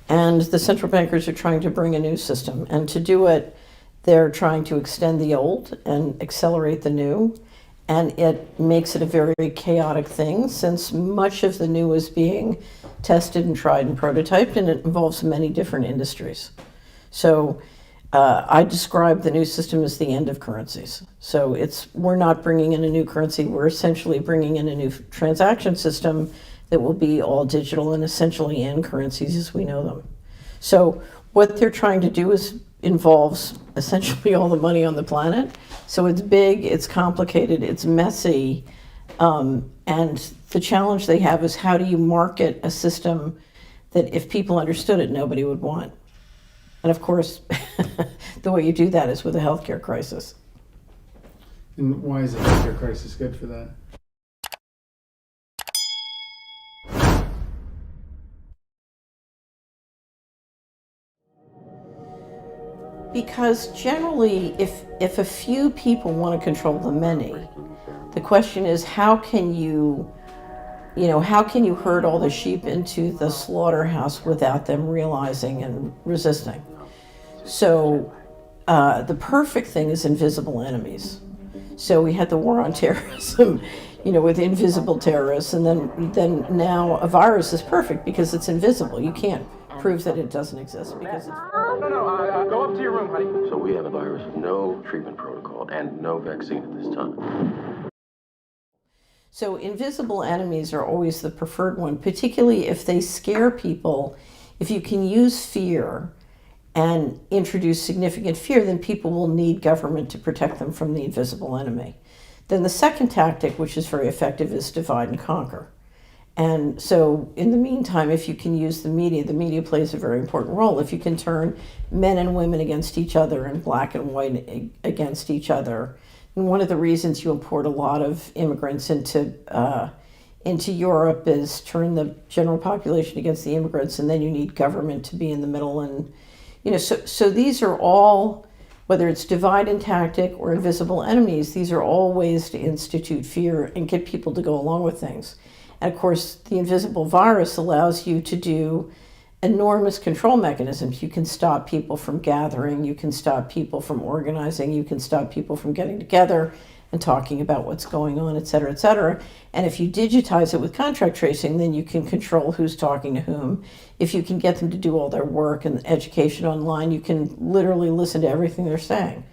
And the central bankers are trying to bring a new system. And to do it, they're trying to extend the old and accelerate the new. And it makes it a very chaotic thing, since much of the new is being tested and tried and prototyped, and it involves many different industries. So I describe the new system as the end of currencies. So we're not bringing in a new currency, we're essentially bringing in a new transaction system that will be all digital and essentially end currencies as we know them. So what they're trying to do involves essentially all the money on the planet. So it's big, it's complicated, it's messy, and the challenge they have is, how do you market a system that if people understood it, nobody would want? And of course, the way you do that is with a healthcare crisis. And why is a healthcare crisis good for that? Because generally, if a few people want to control the many, the question is, how can you herd all the sheep into the slaughterhouse without them realizing and resisting? So the perfect thing is invisible enemies. So we had the war on terrorism, with invisible terrorists, and then now a virus is perfect because it's invisible. You can't prove that it doesn't exist because it's... No, go up to your room, honey. So we have a virus with no treatment protocol and no vaccine at this time. So invisible enemies are always the preferred one, particularly if they scare people. If you can use fear and introduce significant fear, then people will need government to protect them from the invisible enemy. Then the second tactic, which is very effective, is divide and conquer. And so in the meantime, if you can use the media plays a very important role. If you can turn men and women against each other and black and white against each other. And one of the reasons you import a lot of immigrants into Europe is turn the general population against the immigrants, and then you need government to be in the middle. And so these are all, whether it's divide and tactic or invisible enemies, these are all ways to institute fear and get people to go along with things. And of course, the invisible virus allows you to do enormous control mechanisms. You can stop people from gathering, you can stop people from organizing, you can stop people from getting together and talking about what's going on, et cetera, et cetera. And if you digitize it with contact tracing, then you can control who's talking to whom. If you can get them to do all their work and education online, you can literally listen to everything they're saying.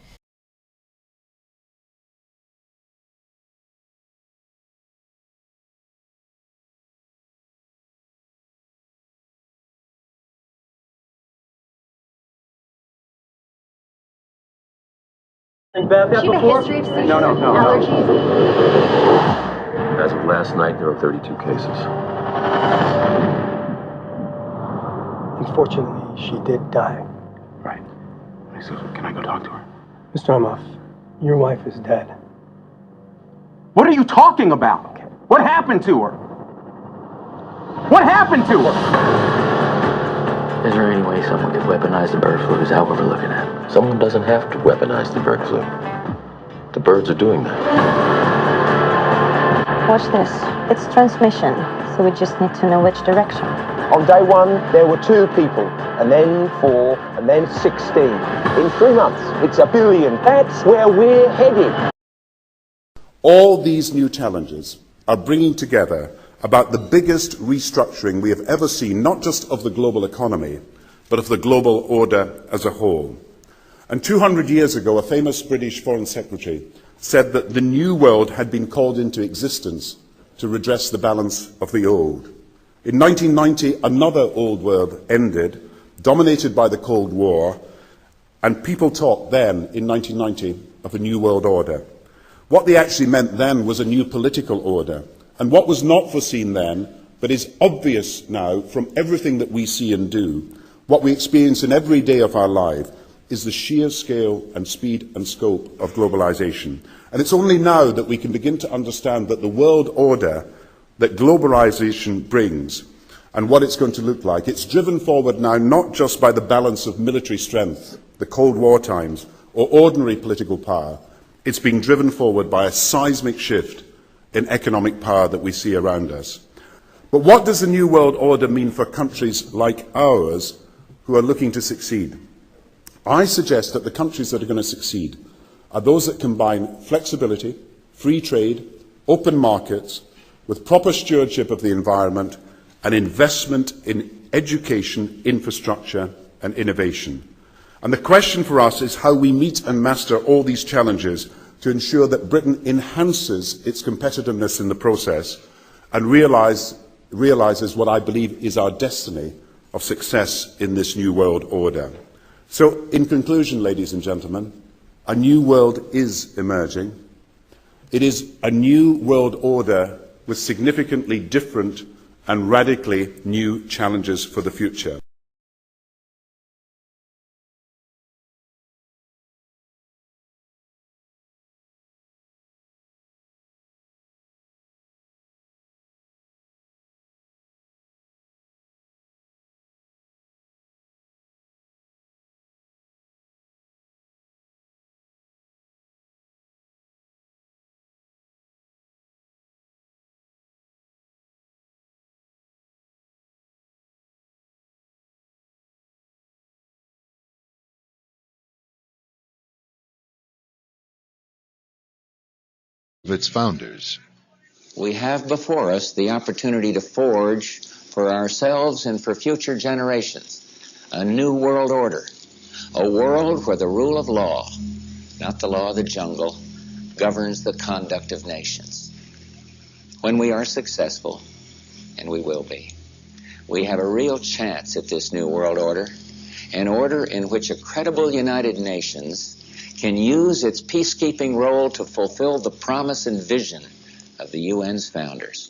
And bad that before? History of seizures, No. allergies. As of last night, there are 32 cases. Unfortunately, she did die. Right. So can I go talk to her? Mr. Amoff, your wife is dead. What are you talking about? Okay. What happened to her? What happened to her? Is there any way someone could weaponize the bird flu? Is that what we're looking at? Someone doesn't have to weaponize the bird flu. The birds are doing that. Watch this. It's transmission, so we just need to know which direction. On day one, there were 2 people, and then 4, and then 16. In 3 months, it's 1 billion. That's where we're headed. All these new challenges are bringing together about the biggest restructuring we have ever seen, not just of the global economy, but of the global order as a whole. And 200 years ago, a famous British Foreign Secretary said that the new world had been called into existence to redress the balance of the old. In 1990, another old world ended, dominated by the Cold War, and people talked then, in 1990, of a new world order. What they actually meant then was a new political order. And what was not foreseen then, but is obvious now from everything that we see and do, what we experience in every day of our life, is the sheer scale and speed and scope of globalization. And it's only now that we can begin to understand that the world order that globalization brings and what it's going to look like, it's driven forward now not just by the balance of military strength, the Cold War times, or ordinary political power. It's being driven forward by a seismic shift in economic power that we see around us. But what does the New World Order mean for countries like ours who are looking to succeed? I suggest that the countries that are going to succeed are those that combine flexibility, free trade, open markets, with proper stewardship of the environment and investment in education, infrastructure and innovation. And the question for us is how we meet and master all these challenges to ensure that Britain enhances its competitiveness in the process and realises what I believe is our destiny of success in this new world order. So, in conclusion, ladies and gentlemen, a new world is emerging. It is a new world order with significantly different and radically new challenges for the future. Of its founders. We have before us the opportunity to forge for ourselves and for future generations a new world order, a world where the rule of law, not the law of the jungle, governs the conduct of nations. When we are successful, and we will be, we have a real chance at this new world order, an order in which a credible United Nations can use its peacekeeping role to fulfill the promise and vision of the UN's founders.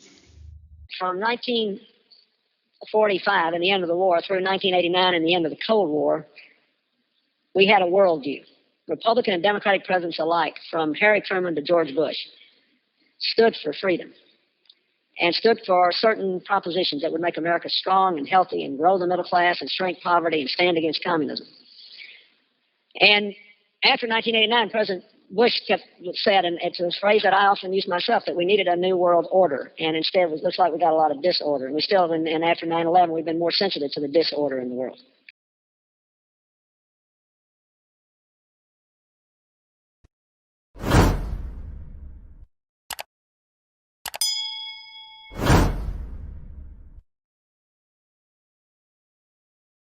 From 1945 and the end of the war through 1989 and the end of the Cold War, we had a worldview. Republican and Democratic presidents alike, from Harry Truman to George Bush, stood for freedom and stood for certain propositions that would make America strong and healthy and grow the middle class and shrink poverty and stand against communism. And after 1989, President Bush said, and it's a phrase that I often use myself, that we needed a new world order. And instead, it looks like we got a lot of disorder. And we still, and after 9/11, we've been more sensitive to the disorder in the world.